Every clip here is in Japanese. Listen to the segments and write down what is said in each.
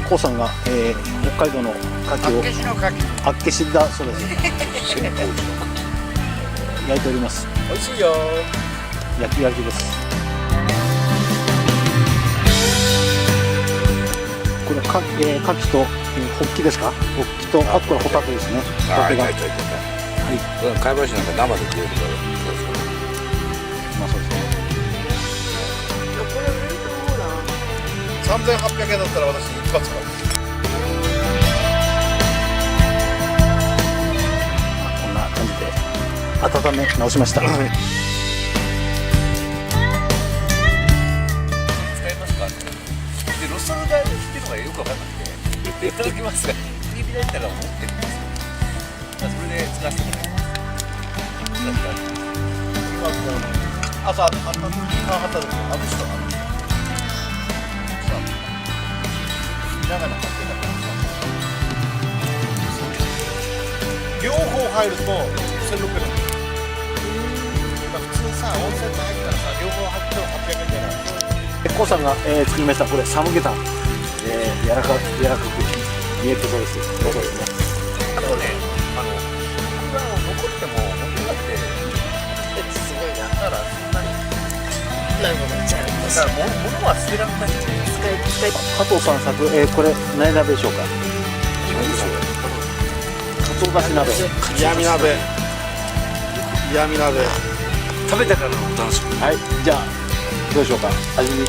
コウさんが、北海道の牡蠣をあっけしだそうです焼いております。美味しいよ。焼き牡蠣です。これ牡蠣と、ホッキですか？ホッキと、あとこれホタテですね。ホタテが。はい。貝柱なんか生で食えるから。まあそうですね。これ売れると思うな。3800円だったら私一発買う。こんな感じで温め直しました。使いますか？でロストル代っていうのがよく分かんなくて、いただきますが、指だったら持ってるんですよ。それで使わせてもらいます。今朝あった時間あった時あぶしたかな。長々買ってたから両方入ると1600円。普通さ温泉に入ったらさ両方入っても800円じゃない。コウさんが、作りましたこれサムゲタン、柔らかく見えてそうです。そうですね。あとね、油を残っても残んなくてすごいな。だからそんなになんかちゃんとだから物は捨てられないんで。加藤さん作、これ何鍋でしょうか？かつおだし鍋。闇鍋。闇鍋。食べたからのお楽しみ。はい、じゃあどうでしょうか？味に。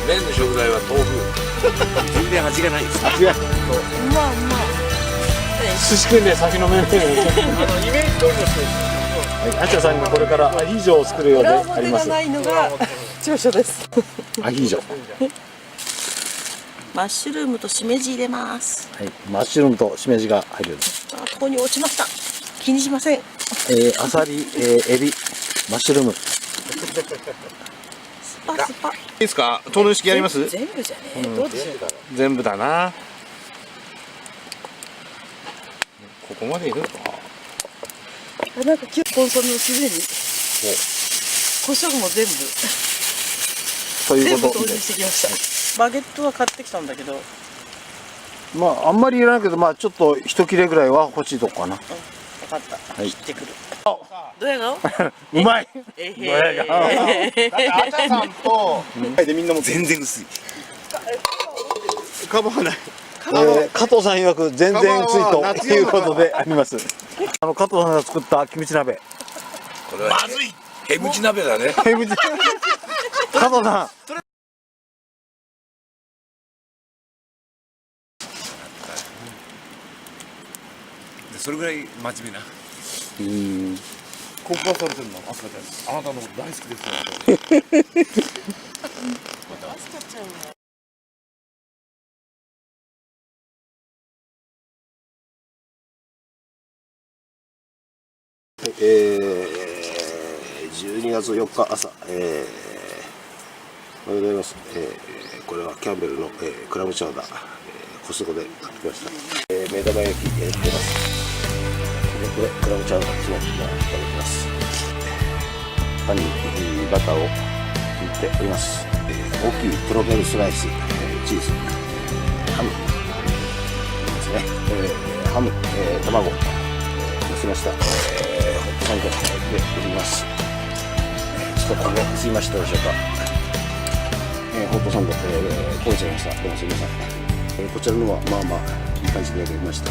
麺の食材は豆腐。全然味がないです。味が。うまうま。寿司訓練先の面々。イメージ通りの人。あちゃさんがこれからアヒージョを作るようであります。裏表がないのが長所です。アヒージョ。マッシュルームとしめじ入れます。はい、マッシュルームとしめじが入る。あ、ここに落ちました。気にしません。アサリ、エビ、マッシュルーム。スパスパ。いいですか？投入式やります？全部じゃね。どうでしょうか。全部だな。ここまでいるか。あ、なんか今日コンソメもすでに。胡椒も全部。ということで。全部投入してきました。バゲットは買ってきたんだけど。まああんまりいらないけど、まあちょっと一切れぐらいは欲しいとこかな。分かった。はい切ってくる。どや顔？うまい。だってあちゃさんとでみんなも全然薄い。カバーない。加藤さん曰く全然薄いということであります。加藤さんが作ったキムチ鍋。これはまずい。ヘムチ鍋だね。キムチ。加藤さん。それぐらい真面目な。告白されてるの、アスカちゃん。あなたのこと大好きですよ。アスカちゃんは。12月4日朝、おはようございます。これはキャンベルの、クラムチャウダー、コストコで買ってきました。目玉焼きやってます。でこれクラムチャウダーですね。いただきます。パンにバターを塗っております。大きいプロベルスライス、チーズ、ハムですね。ハム、卵乗せました。ホットサンドでおります。ちょっと焦げすぎましたでしょうか。ホットサンド、焦げちゃいました。どうもすみません。こちらのはまあまあいい感じで焼けました。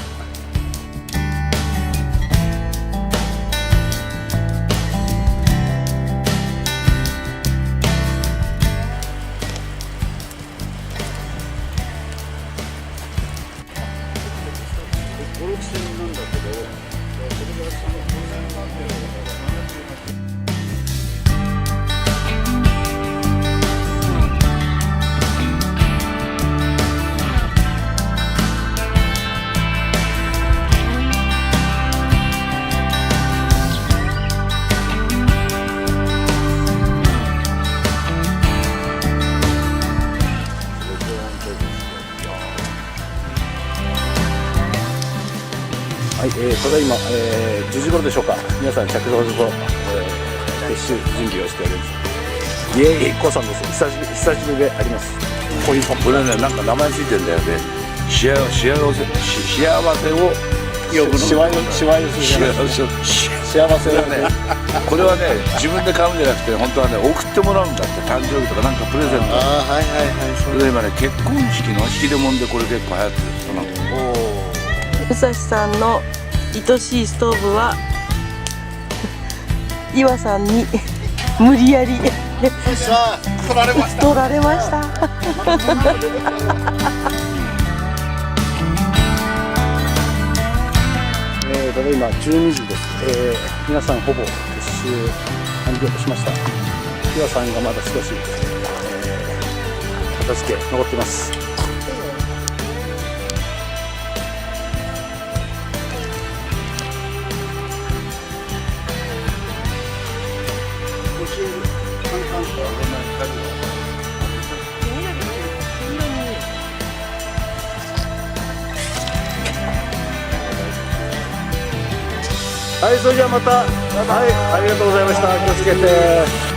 はい、ただいま、10時頃でしょうか。皆さん着々と、撤収準備をしております。イエーイ、コウさんです。久しぶりであります。こういうこれね、なんか名前ついてんだよね。幸せを呼ぶの。しわ寄せじゃない幸せだね。これはね、自分で買うんじゃなくて、本当はね、送ってもらうんだって、誕生日とかなんかプレゼント。ああはいはいはい。それで今ね、結婚式の引き出物でこれ結構流行ってるんですよ。武蔵さんの愛しいストーブは岩さんに無理やりさあ取られました。取られました。ただいま12時です。皆さんほぼ撤収完了しました。岩さんがまだ少し、片付け残っています。はい、それじゃあまた、はい、ありがとうございました。気をつけて。